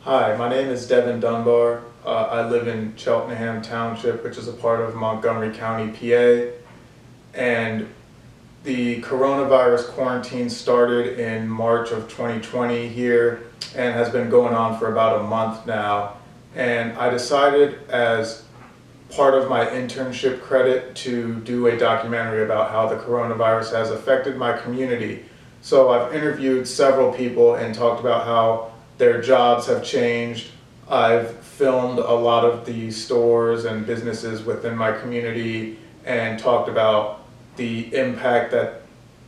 Hi, my name is Devin Dunbar. I live in Cheltenham Township, which is a part of Montgomery County, PA. And the coronavirus quarantine started in March of 2020 here and has been going on for about a month now. And I decided as part of my internship credit to do a documentary about how the coronavirus has affected my community. So I've interviewed several people and talked about how their jobs have changed. I've filmed a lot of the stores and businesses within my community and talked about the impact that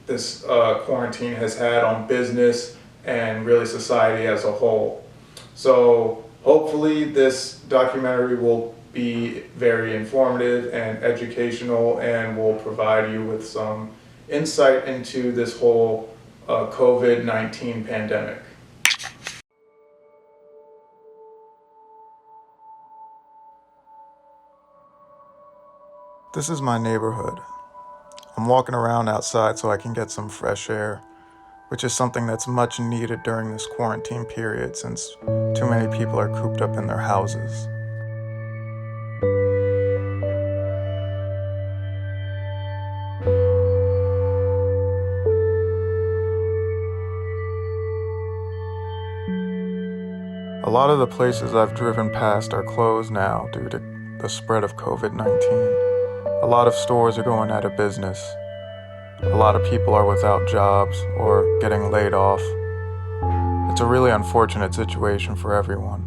this quarantine has had on business and really society as a whole. So hopefully this documentary will be very informative and educational and will provide you with some insight into this whole COVID-19 pandemic. This is my neighborhood. I'm walking around outside so I can get some fresh air, which is something that's much needed during this quarantine period since too many people are cooped up in their houses. A lot of the places I've driven past are closed now due to the spread of COVID-19. A lot of stores are going out of business. A lot of people are without jobs or getting laid off. It's a really unfortunate situation for everyone.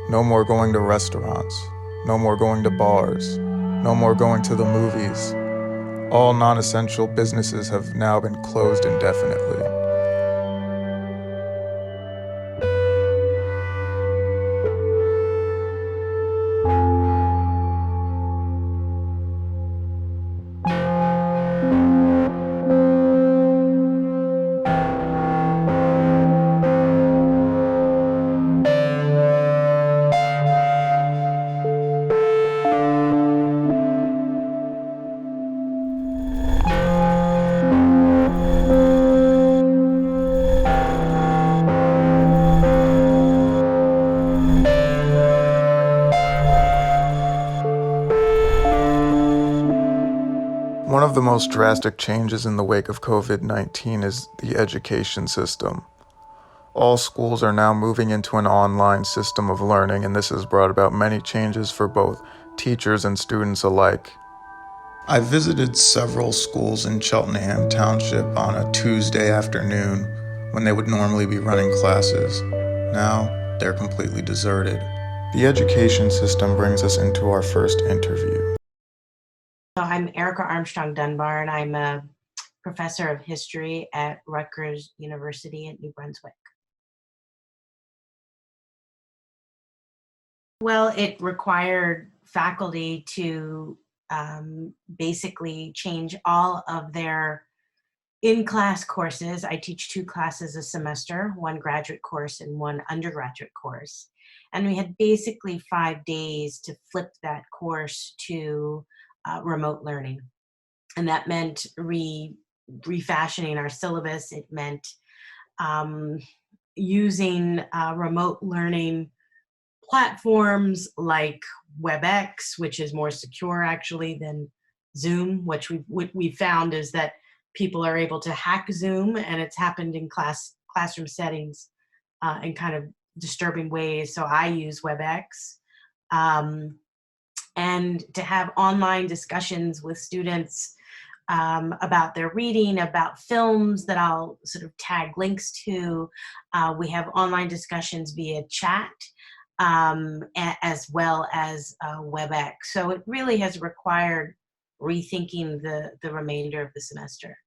No more going to restaurants. No more going to bars. No more going to the movies. All non-essential businesses have now been closed indefinitely. One of the most drastic changes in the wake of COVID-19 is the education system. All schools are now moving into an online system of learning, and this has brought about many changes for both teachers and students alike. I visited several schools in Cheltenham Township on a Tuesday afternoon when they would normally be running classes. Now, they're completely deserted. The education system brings us into our first interview. So I'm Erica Armstrong Dunbar, and I'm a professor of history at Rutgers University in New Brunswick. Well, it required faculty to basically change all of their in-class courses. I teach 2 classes a semester, one graduate course and one undergraduate course. And we had basically 5 days to flip that course to remote learning. And that meant refashioning our syllabus. It meant using remote learning platforms like WebEx, which is more secure actually than Zoom, which we found is that people are able to hack Zoom, and it's happened in classroom settings in kind of disturbing ways. So I use WebEx. And to have online discussions with students about their reading, about films that I'll sort of tag links to. We have online discussions via chat, as well as WebEx. So it really has required rethinking the remainder of the semester.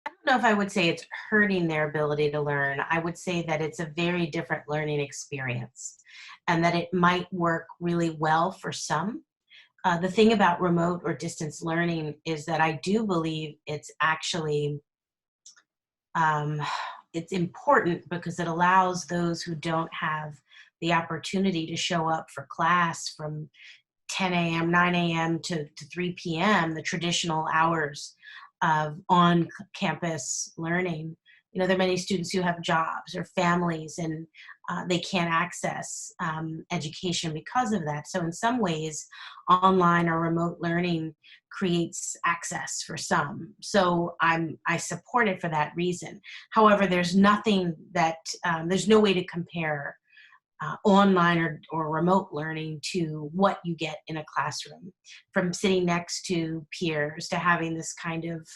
I don't know if I would say it's hurting their ability to learn. I would say that it's a very different learning experience and that it might work really well for some. The thing about remote or distance learning is that I do believe it's actually it's important because it allows those who don't have the opportunity to show up for class from 10 a.m., 9 a.m. to 3 p.m., the traditional hours of on-campus learning. You know, there are many students who have jobs or families, and they can't access education because of that. So in some ways, online or remote learning creates access for some. So I support it for that reason. However, there's nothing that, there's no way to compare online or remote learning to what you get in a classroom, from sitting next to peers to having this kind of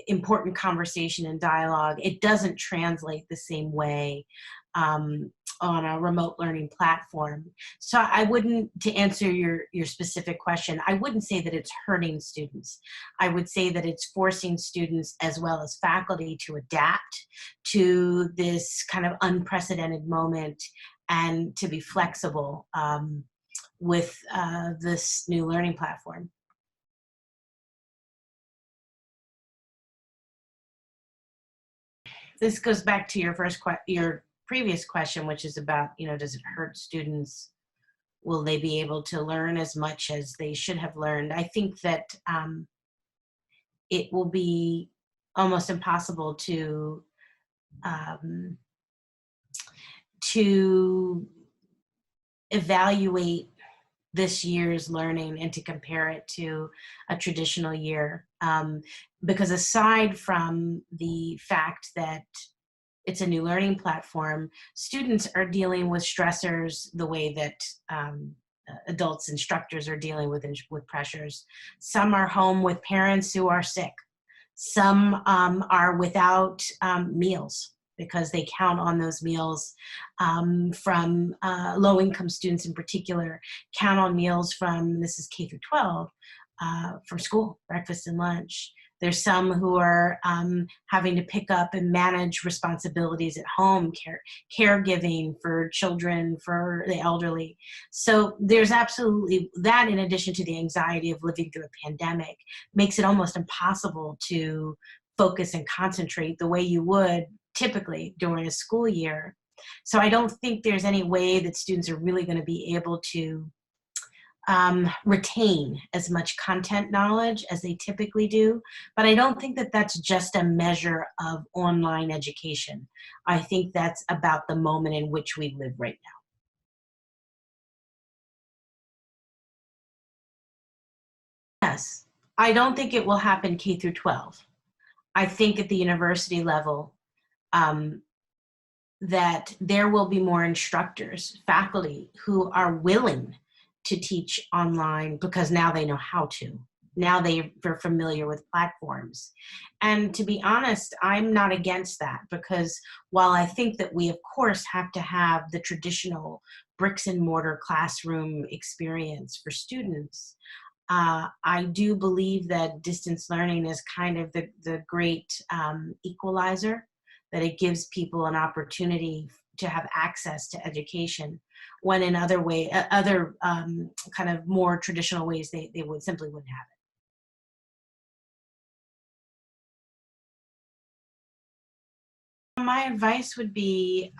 important conversation and dialogue. It doesn't translate the same way on a remote learning platform. So I wouldn't, to answer your specific question, I wouldn't say that it's hurting students. I would say that it's forcing students as well as faculty to adapt to this kind of unprecedented moment and to be flexible with this new learning platform. This goes back to your previous question, which is about, you know, does it hurt students? Will they be able to learn as much as they should have learned? I think that it will be almost impossible um, to evaluate this year's learning and to compare it to a traditional year. Because aside from the fact that it's a new learning platform, students are dealing with stressors the way that adults, instructors are dealing with pressures. Some are home with parents who are sick. Some are without meals because they count on those meals from low-income students in particular, count on meals from, this is K through 12, from school, breakfast and lunch. There's some who are having to pick up and manage responsibilities at home, caregiving for children, for the elderly. So there's absolutely that, in addition to the anxiety of living through a pandemic, makes it almost impossible to focus and concentrate the way you would typically during a school year. So I don't think there's any way that students are really going to be able to retain as much content knowledge as they typically do. But I don't think that that's just a measure of online education. I think that's about the moment in which we live right now. Yes, I don't think it will happen K through 12. I think at the university level, um, that there will be more instructors, faculty who are willing to teach online because now they know how to. Now they're familiar with platforms. And to be honest, I'm not against that, because while I think that we of course have to have the traditional bricks and mortar classroom experience for students, I do believe that distance learning is kind of the great equalizer, that it gives people an opportunity to have access to education when in other kind of more traditional ways they would simply wouldn't have it. My advice would be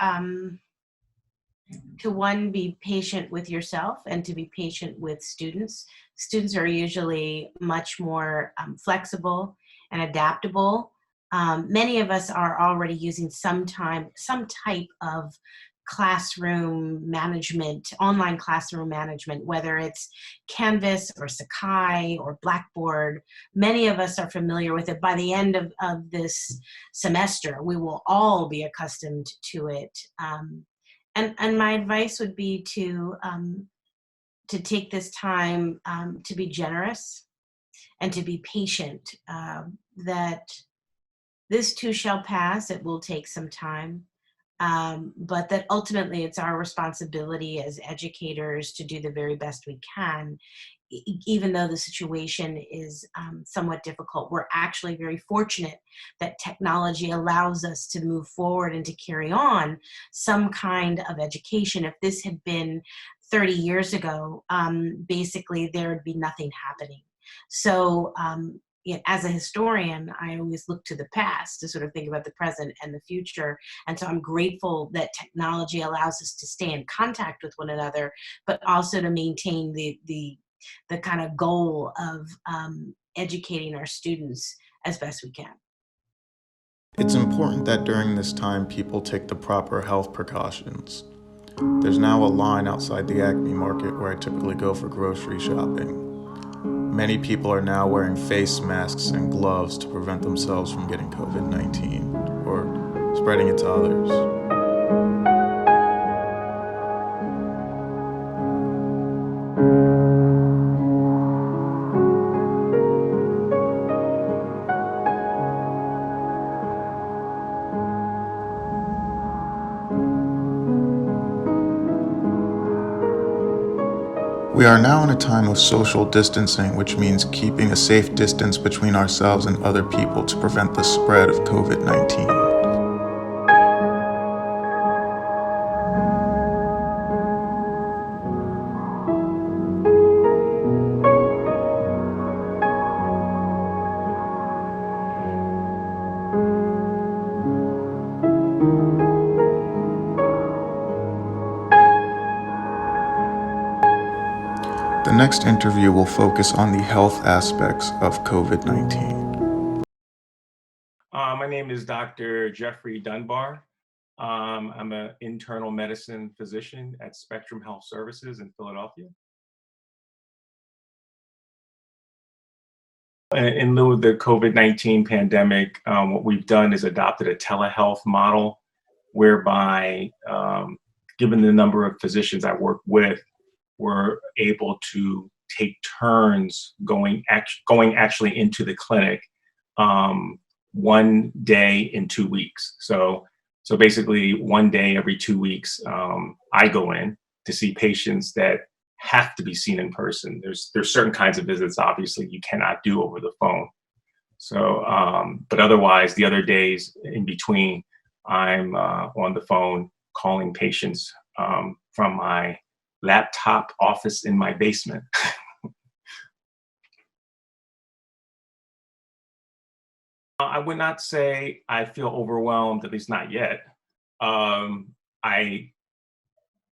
to, one, be patient with yourself and to be patient with students. Students are usually much more flexible and adaptable. Many of us are already using some type of classroom management, online classroom management, whether it's Canvas or Sakai or Blackboard. Many of us are familiar with it. By the end of this semester, we will all be accustomed to it. And my advice would be to take this time to be generous and to be patient, that this too shall pass. It will take some time, but that ultimately it's our responsibility as educators to do the very best we can. Even though the situation is somewhat difficult, we're actually very fortunate that technology allows us to move forward and to carry on some kind of education. If this had been 30 years ago, basically there would be nothing happening. So as a historian, I always look to the past to sort of think about the present and the future. And so I'm grateful that technology allows us to stay in contact with one another, but also to maintain the kind of goal of educating our students as best we can. It's important that during this time people take the proper health precautions. There's now a line outside the Acme Market where I typically go for grocery shopping. Many people are now wearing face masks and gloves to prevent themselves from getting COVID-19 or spreading it to others. We are now in a time of social distancing, which means keeping a safe distance between ourselves and other people to prevent the spread of COVID-19. The next interview will focus on the health aspects of COVID-19. My name is Dr. Jeffrey Dunbar. I'm an internal medicine physician at Spectrum Health Services in Philadelphia. In lieu of the COVID-19 pandemic, what we've done is adopted a telehealth model whereby, given the number of physicians I work with, we're able to take turns going actually into the clinic 1 day in 2 weeks. So basically 1 day every 2 weeks, I go in to see patients that have to be seen in person. There's certain kinds of visits, obviously, you cannot do over the phone. So, but otherwise, the other days in between, I'm on the phone calling patients from my laptop office in my basement. I would not say I feel overwhelmed, at least not yet. Um, I,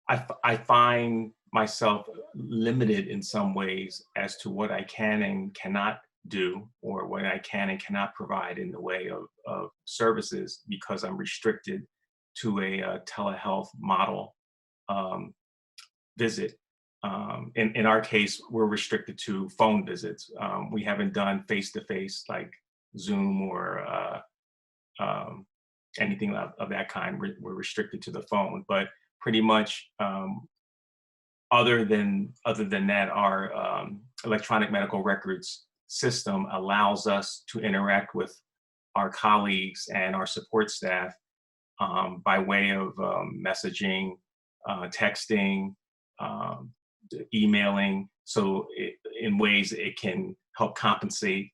I find myself limited in some ways as to what I can and cannot do, or what I can and cannot provide in the way of services, because I'm restricted to a telehealth model visit. In our case, we're restricted to phone visits. We haven't done face-to-face like Zoom or anything of that kind. We're restricted to the phone, but pretty much other than that, our electronic medical records system allows us to interact with our colleagues and our support staff by way of messaging, texting, um, emailing. So in ways it can help compensate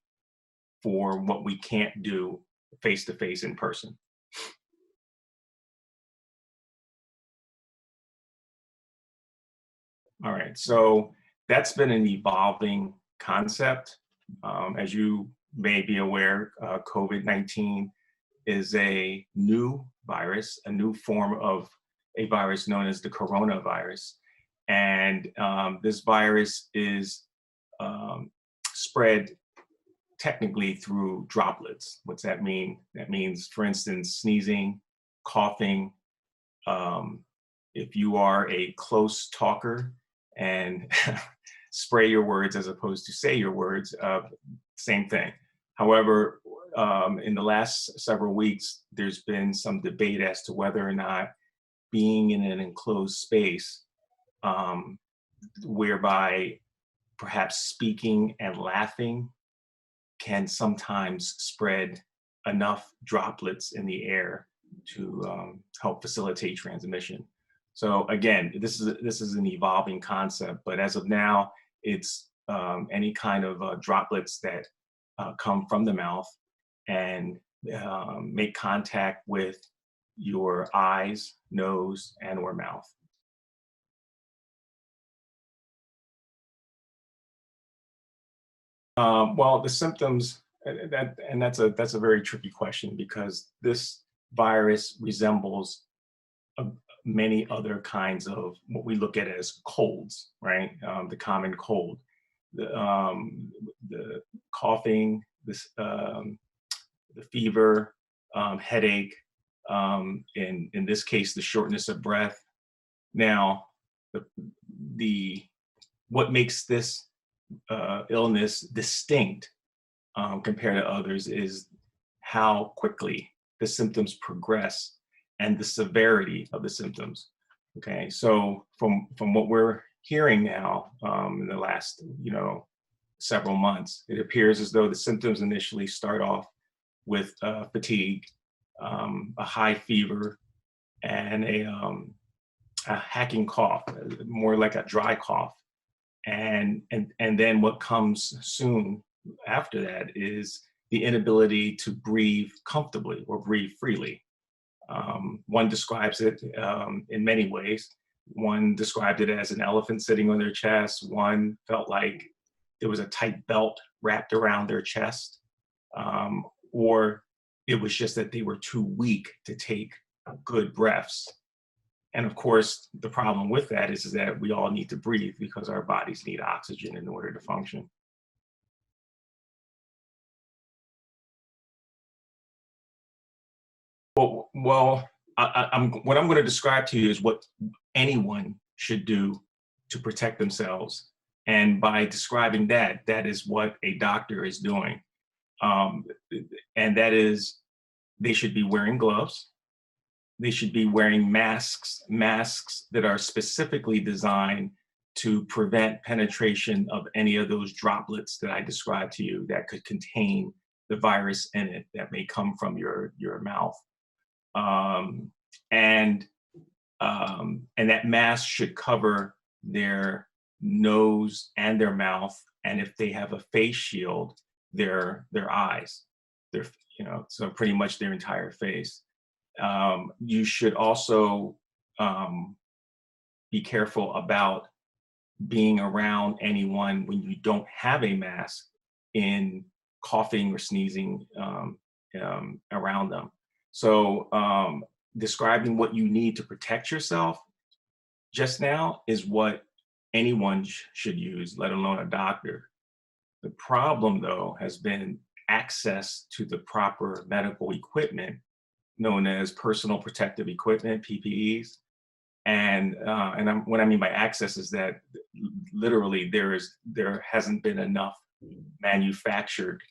for what we can't do face to face in person. All right, so that's been an evolving concept. As you may be aware, COVID-19 is a new virus, a new form of a virus known as the coronavirus. And this virus is spread technically through droplets. What's that mean? That means, for instance, sneezing, coughing. If you are a close talker and spray your words as opposed to say your words, same thing. However, in the last several weeks, there's been some debate as to whether or not being in an enclosed space, whereby perhaps speaking and laughing can sometimes spread enough droplets in the air to help facilitate transmission. So again, this is an evolving concept, but as of now, it's any kind of droplets that come from the mouth and make contact with your eyes, nose, and/or mouth. Well, the symptoms That's a very tricky question, because this virus resembles uh, many other kinds of what we look at as colds, right? The common cold, the coughing, the fever, headache, in this case, the shortness of breath. Now, the, the what makes this illness distinct compared to others is how quickly the symptoms progress and the severity of the symptoms. Okay, so from what we're hearing now, in the last several months, it appears as though the symptoms initially start off with fatigue, a high fever, and a hacking cough, more like a dry cough, and then what comes soon after that is the inability to breathe comfortably or breathe freely. One describes it in many ways. One described it as an elephant sitting on their chest. One felt like there was a tight belt wrapped around their chest, or it was just that they were too weak to take good breaths. And of course, the problem with that is that we all need to breathe because our bodies need oxygen in order to function. Well, what I'm going to describe to you is what anyone should do to protect themselves. And by describing that, that is what a doctor is doing. And that is, they should be wearing gloves. They should be wearing masks that are specifically designed to prevent penetration of any of those droplets that I described to you that could contain the virus in it that may come from your mouth. And that mask should cover their nose and their mouth, and if they have a face shield, their eyes, so pretty much their entire face. You should also be careful about being around anyone when you don't have a mask in coughing or sneezing around them. So describing what you need to protect yourself just now is what anyone should use, let alone a doctor. The problem, though, has been access to the proper medical equipment known as personal protective equipment, PPEs. And what I mean by access is that literally there hasn't been enough manufactured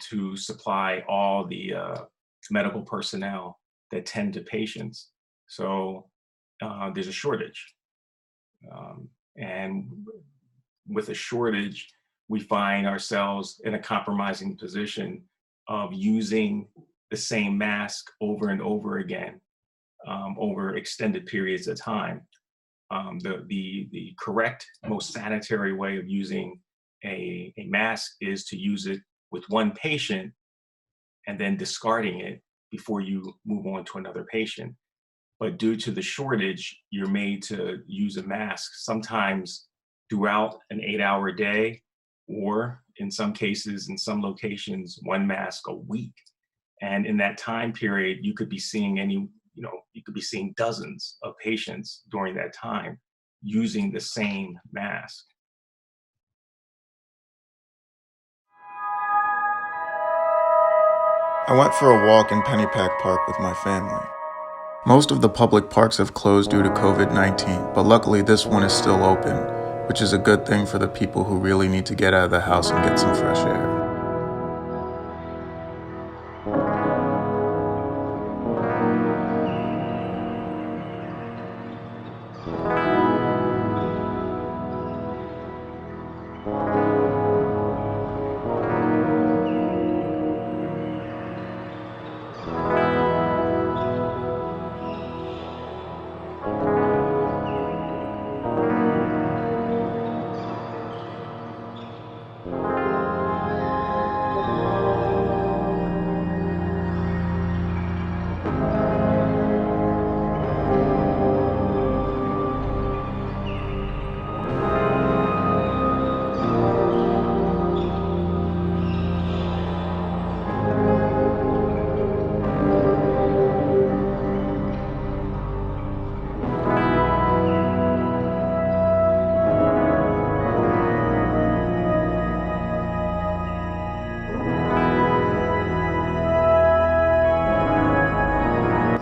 to supply all the medical personnel that tend to patients. So there's a shortage. And with a shortage, we find ourselves in a compromising position of using the same mask over and over again over extended periods of time. The correct, most sanitary way of using a mask is to use it with one patient and then discarding it before you move on to another patient. But due to the shortage, you're made to use a mask sometimes throughout an 8-hour day, or in some cases, in some locations, one mask a week. And in that time period, you could be seeing dozens of patients during that time using the same mask. I went for a walk in Pennypack Park with my family. Most of the public parks have closed due to COVID-19, but luckily this one is still open, which is a good thing for the people who really need to get out of the house and get some fresh air.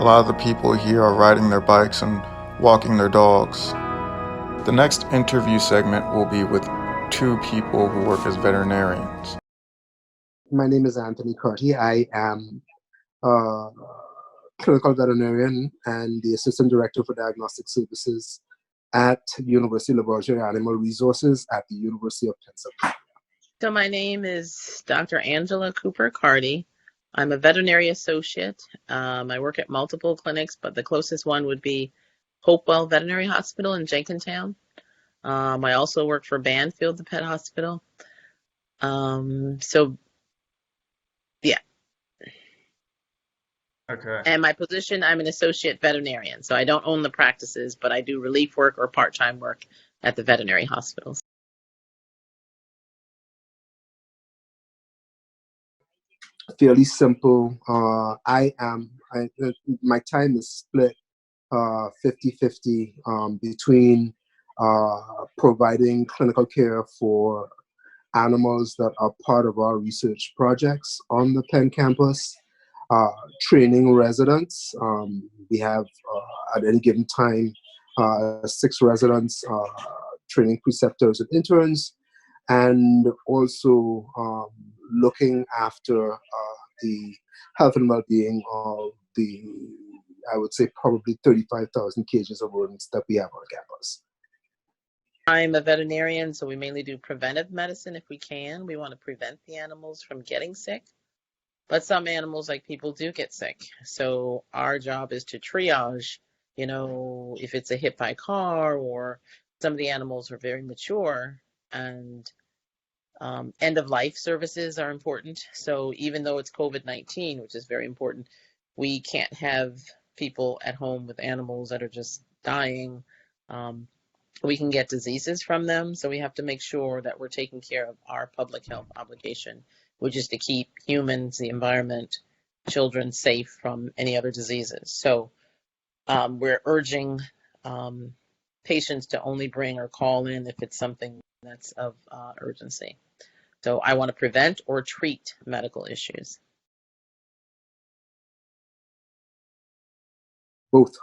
A lot of the people here are riding their bikes and walking their dogs. The next interview segment will be with two people who work as veterinarians. My name is Anthony Carty. I am a clinical veterinarian and the Assistant Director for Diagnostic Services at University Laboratory Animal Resources at the University of Pennsylvania. So my name is Dr. Angela Cooper Carty. I'm a veterinary associate. I work at multiple clinics, but the closest one would be Hopewell Veterinary Hospital in Jenkintown. I also work for Banfield, the pet hospital. Yeah. Okay. And my position, I'm an associate veterinarian. So I don't own the practices, but I do relief work or part-time work at the veterinary hospitals. Fairly simple. My time is split 50-50 between providing clinical care for animals that are part of our research projects on the Penn campus, training residents. We have at any given time 6 residents, training preceptors and interns, and also looking after the health and well-being of the, I would say, probably 35,000 cages of rodents that we have on campus. I'm a veterinarian, so we mainly do preventive medicine if we can. We want to prevent the animals from getting sick. But some animals, like people, do get sick. So our job is to triage, if it's a hit by car or some of the animals are very mature, and end of life services are important. So even though it's COVID-19, which is very important, we can't have people at home with animals that are just dying. We can get diseases from them. So we have to make sure that we're taking care of our public health obligation, which is to keep humans, the environment, children safe from any other diseases. So we're urging patients to only bring or call in if it's something that's of urgency. So I want to prevent or treat medical issues. Both.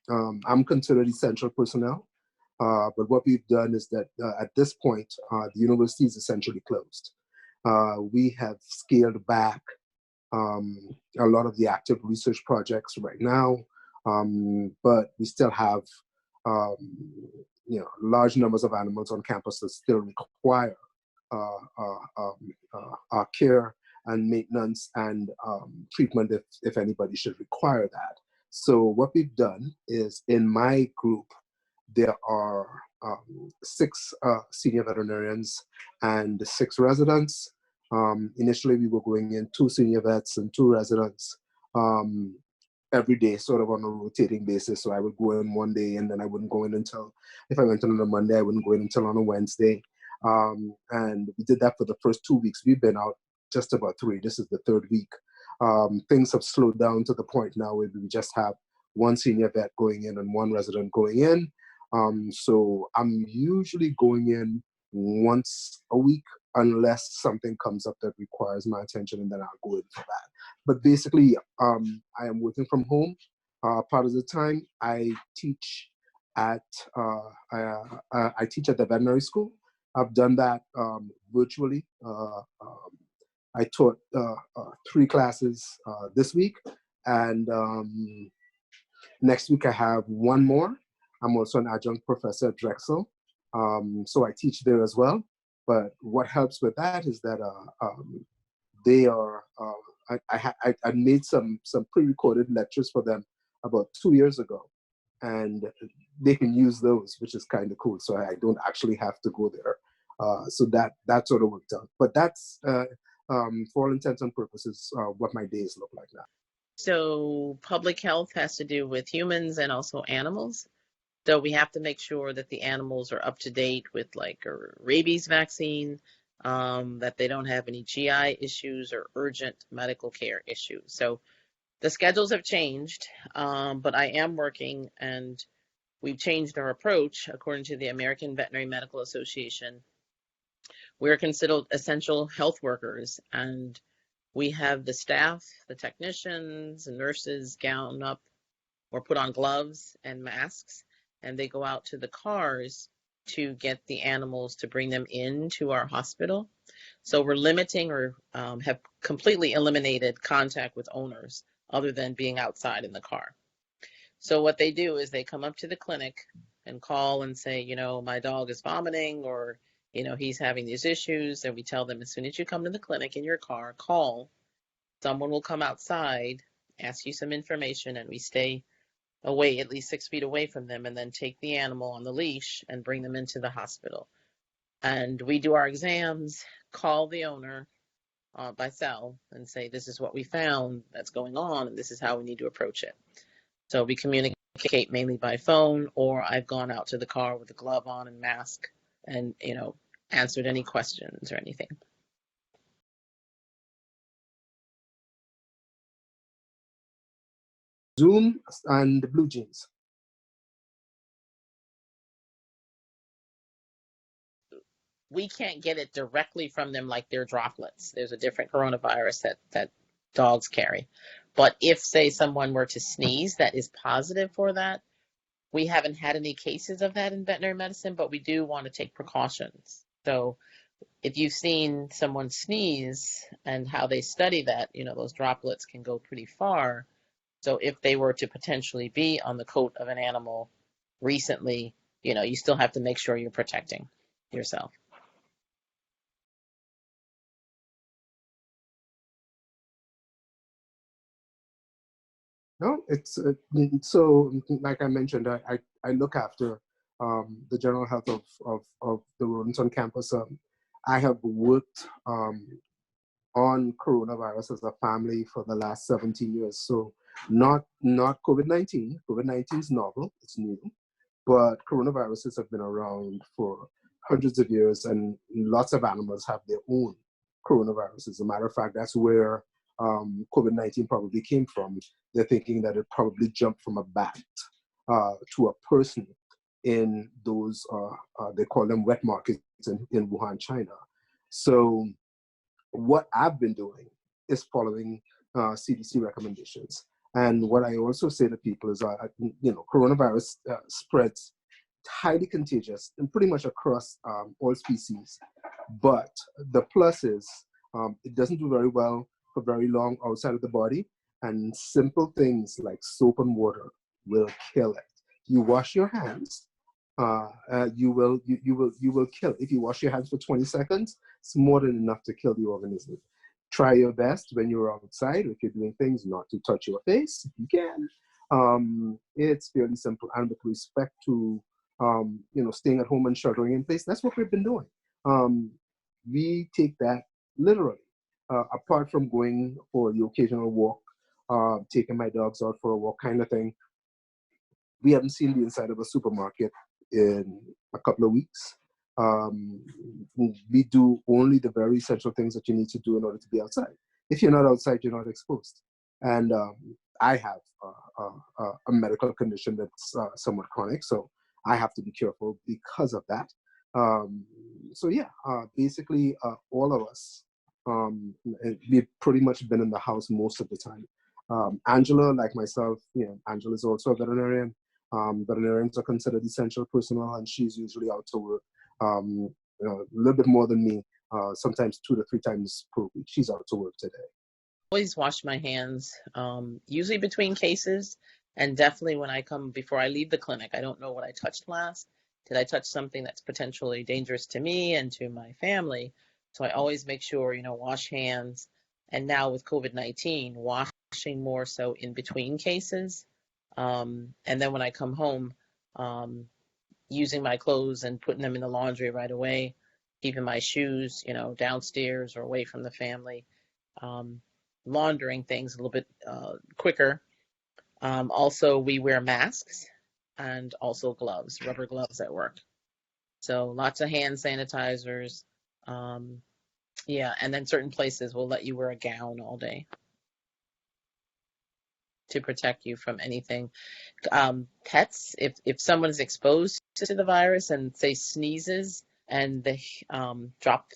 I'm considered essential personnel, but what we've done is that at this point, the university is essentially closed. We have scaled back a lot of the active research projects right now, but we still have large numbers of animals on campus that still require our care and maintenance and treatment if anybody should require that. So what we've done is, in my group, there are 6 senior veterinarians and 6 residents. Initially, we were going in 2 senior vets and 2 residents every day, sort of on a rotating basis. So I would go in one day, and then I wouldn't go in until, if I went in on a Monday, I wouldn't go in until on a Wednesday. And we did that for the first 2 weeks. We've been out just about 3. This is the 3rd week. Things have slowed down to the point now where we just have 1 senior vet going in and 1 resident going in. So I'm usually going in once a week unless something comes up that requires my attention, and then I'll go in for that. But basically, I am working from home. Part of the time I teach at I teach at the veterinary school. I've done that virtually. I taught 3 classes this week, and next week I have 1 more. I'm also an adjunct professor at Drexel, so I teach there as well. But what helps with that is that they are. I made some pre-recorded lectures for them about 2 years ago, and they can use those, which is kind of cool. So I don't actually have to go there. So that sort of worked out. But that's for all intents and purposes what my days look like now. So public health has to do with humans and also animals. So we have to make sure that the animals are up to date with like a rabies vaccine, that they don't have any GI issues or urgent medical care issues. So the schedules have changed, but I am working, and we've changed our approach according to the American Veterinary Medical Association. We're considered essential health workers, and we have the staff, the technicians and nurses gown up or put on gloves and masks, and they go out to the cars to get the animals to bring them into our hospital. So we're limiting or have completely eliminated contact with owners other than being outside in the car. So what they do is they come up to the clinic and call and say, you know, my dog is vomiting, or, you know, he's having these issues. And we tell them, as soon as you come to the clinic in your car, call. Someone will come outside, ask you some information, and we stay away, at least 6 feet away from them, and then take the animal on the leash and bring them into the hospital. And we do our exams, call the owner by cell and say, this is what we found that's going on, and this is how we need to approach it. So we communicate mainly by phone, or I've gone out to the car with a glove on and mask and, you know, answered any questions or anything. Zoom and the blue jeans. We can't get it directly from them like they're droplets. There's a different coronavirus that dogs carry. But if, say, someone were to sneeze that is positive for that, we haven't had any cases of that in veterinary medicine, but we do want to take precautions. So if you've seen someone sneeze and how they study that, you know, those droplets can go pretty far. So if they were to potentially be on the coat of an animal recently, you know, you still have to make sure you're protecting yourself. No, it's so like I mentioned, I look after the general health of the rodents on campus. I have worked on coronavirus as a family for the last 17 years. So not COVID-19. COVID-19 is novel, it's new, but coronaviruses have been around for hundreds of years, and lots of animals have their own coronaviruses. As a matter of fact, that's where COVID-19 probably came from. They're thinking that it probably jumped from a bat to a person in those, they call them wet markets in Wuhan, China. So what I've been doing is following CDC recommendations. And what I also say to people is, you know, coronavirus spreads highly contagious and pretty much across all species. But the plus is it doesn't do very well for very long outside of the body, and simple things like soap and water will kill it. You wash your hands, you will kill. If you wash your hands for 20 seconds, it's more than enough to kill the organism. Try your best when you're outside, if you're doing things, not to touch your face if you can. It's fairly simple, and with respect to you know, staying at home and sheltering in place, that's what we've been doing. We take that literally. Apart from going for the occasional walk, taking my dogs out for a walk kind of thing, we haven't seen the inside of a supermarket in a couple of weeks. We do only the very essential things that you need to do in order to be outside. If you're not outside, you're not exposed. And I have a medical condition that's somewhat chronic, so I have to be careful because of that. So yeah, basically all of us, we've pretty much been in the house most of the time. Angela, like myself, you know, Angela is also a veterinarian. Veterinarians are considered essential personnel, and she's usually out to work you know, a little bit more than me, sometimes 2 to 3 times per week. She's out to work today. Always wash my hands, usually between cases, and definitely when I come, before I leave the clinic. I don't know what I touched last. Did I touch something that's potentially dangerous to me and to my family? So I always make sure, you know, wash hands. And now with COVID-19, washing more so in between cases. And then when I come home, using my clothes and putting them in the laundry right away, keeping my shoes, you know, downstairs or away from the family, laundering things a little bit quicker. Also, we wear masks and also gloves, rubber gloves at work. So lots of hand sanitizers. Yeah, and then certain places will let you wear a gown all day to protect you from anything. Pets, if someone is exposed to the virus and say sneezes and they drop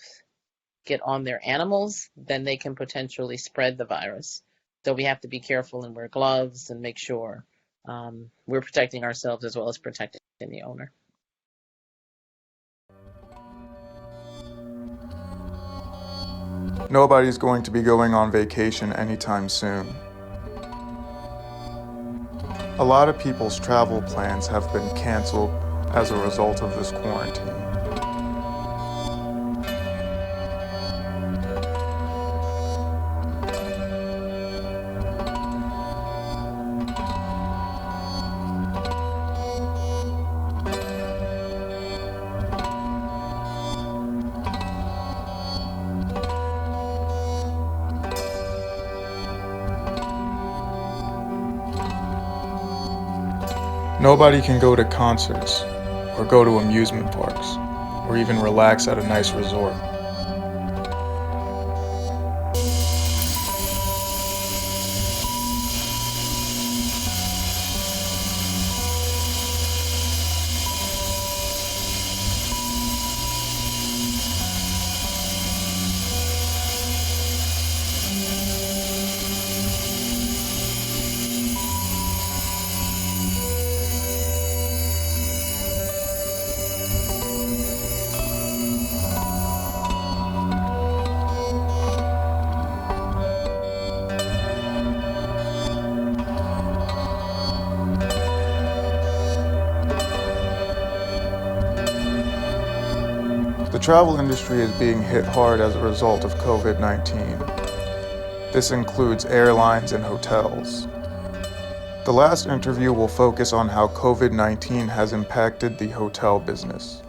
get on their animals, then they can potentially spread the virus. So we have to be careful and wear gloves and make sure we're protecting ourselves as well as protecting the owner. Nobody's going to be going on vacation anytime soon. A lot of people's travel plans have been canceled as a result of this quarantine. Nobody can go to concerts, or go to amusement parks, or even relax at a nice resort. The travel industry is being hit hard as a result of COVID-19. This includes airlines and hotels. The last interview will focus on how COVID-19 has impacted the hotel business.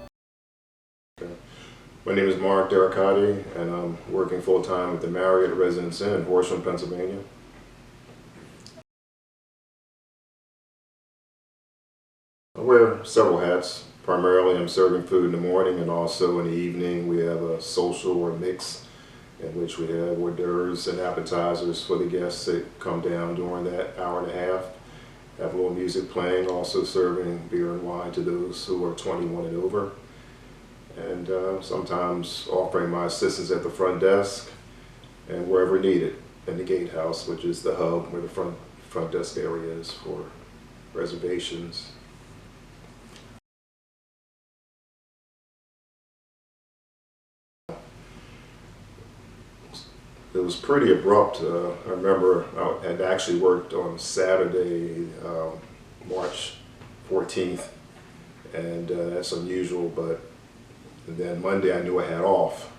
My name is Mark Derricotti, and I'm working full-time with the Marriott Residence Inn in Horsham, Pennsylvania. I wear several hats. Primarily, I'm serving food in the morning, and also in the evening we have a social or mix in which we have hors d'oeuvres and appetizers for the guests that come down during that hour and a half. Have a little music playing, also serving beer and wine to those who are 21 and over. And sometimes offering my assistance at the front desk and wherever needed in the gatehouse, which is the hub where the front desk area is for reservations. It was pretty abrupt. I remember I had actually worked on Saturday, March 14th, and that's unusual, but then Monday I knew I had off.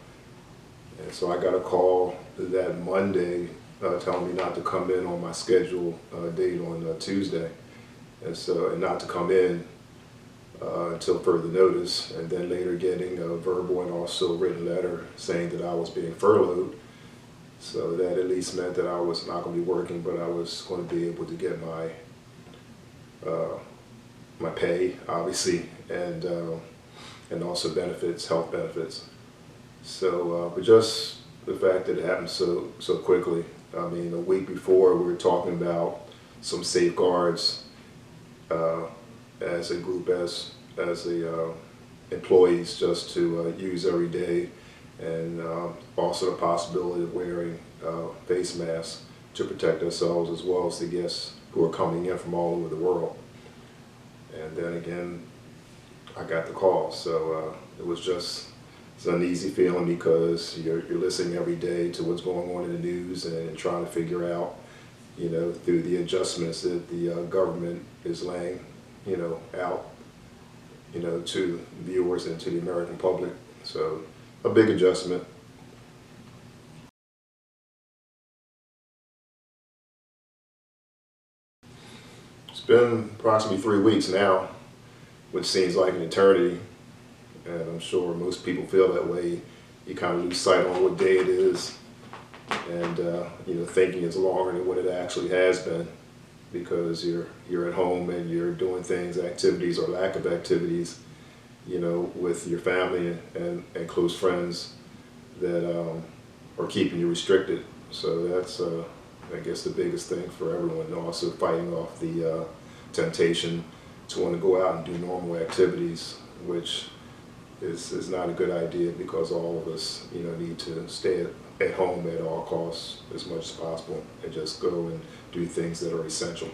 And so I got a call that Monday telling me not to come in on my scheduled date on Tuesday, and not to come in until further notice, and then later getting a verbal and also written letter saying that I was being furloughed. So that at least meant that I was not going to be working, but I was going to be able to get my pay, obviously, and also benefits, health benefits. So, but just the fact that it happened so quickly. I mean, a week before we were talking about some safeguards as a group, as employees, just to use every day. And also the possibility of wearing face masks to protect ourselves as well as the guests who are coming in from all over the world. And then again, I got the call, so it was just it's an uneasy feeling because you're listening every day to what's going on in the news and trying to figure out, you know, through the adjustments that the government is laying, you know, out, you know, to viewers and to the American public. So a big adjustment. It's been approximately 3 weeks now, which seems like an eternity, and I'm sure most people feel that way. You kind of lose sight on what day it is, and you know, thinking it's longer than what it actually has been, because you're at home and you're doing things, activities or lack of activities, you know, with your family and close friends that are keeping you restricted. So that's, I guess, the biggest thing for everyone. And also fighting off the temptation to want to go out and do normal activities, which is not a good idea, because all of us, need to stay at home at all costs as much as possible and just go and do things that are essential.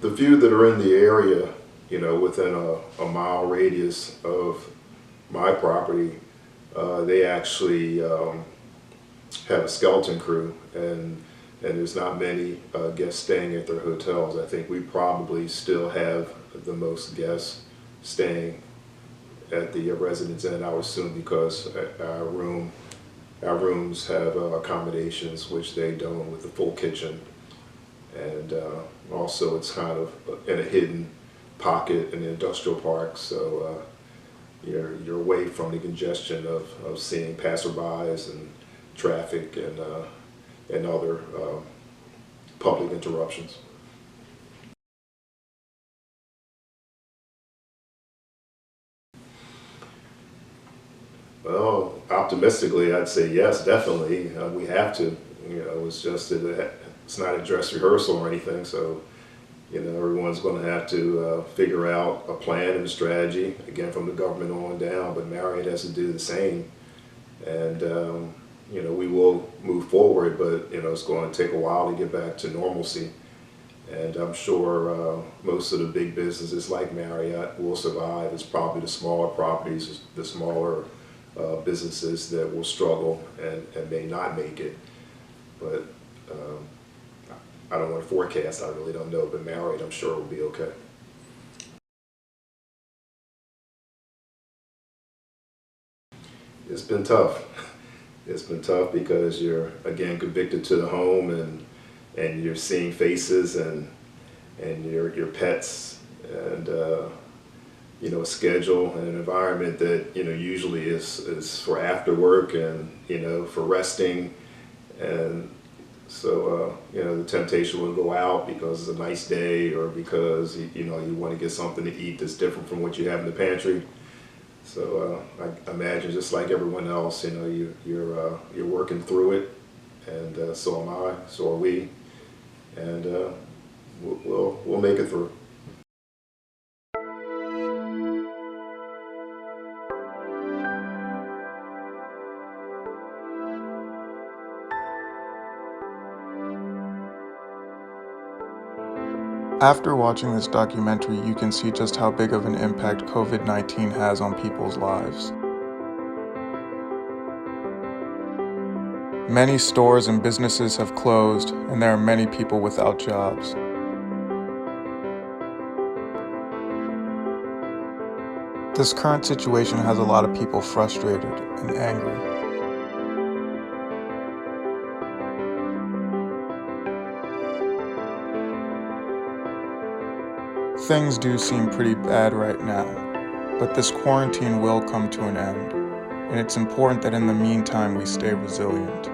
The few that are in the area, within a mile radius of my property, they actually have a skeleton crew, and there's not many guests staying at their hotels. I think we probably still have the most guests staying at the Residence Inn, I would assume, because our rooms have accommodations, which they don't, with a full kitchen. And also it's kind of in a hidden pocket in the industrial park, so you're away from the congestion of seeing passerbys and traffic and other public interruptions. Well, optimistically, I'd say yes, definitely. We have to. It's just it's not a dress rehearsal or anything, so everyone's going to have to figure out a plan and a strategy, again, from the government on down, but Marriott has to do the same. And we will move forward, but it's going to take a while to get back to normalcy. And I'm sure most of the big businesses like Marriott will survive. It's probably the smaller properties, the smaller businesses that will struggle and may not make it. But I don't want to forecast, I really don't know, but Marriott, I'm sure, will be okay. It's been tough. It's been tough because you're, again, convicted to the home, and you're seeing faces and your pets, and a schedule and an environment that usually is for after work and for resting. And so the temptation will go out because it's a nice day, or because you want to get something to eat that's different from what you have in the pantry. So I imagine, just like everyone else, you're working through it, and so am I, so are we, and we'll make it through. After watching this documentary, you can see just how big of an impact COVID-19 has on people's lives. Many stores and businesses have closed, and there are many people without jobs. This current situation has a lot of people frustrated and angry. Things do seem pretty bad right now, but this quarantine will come to an end, and it's important that in the meantime we stay resilient.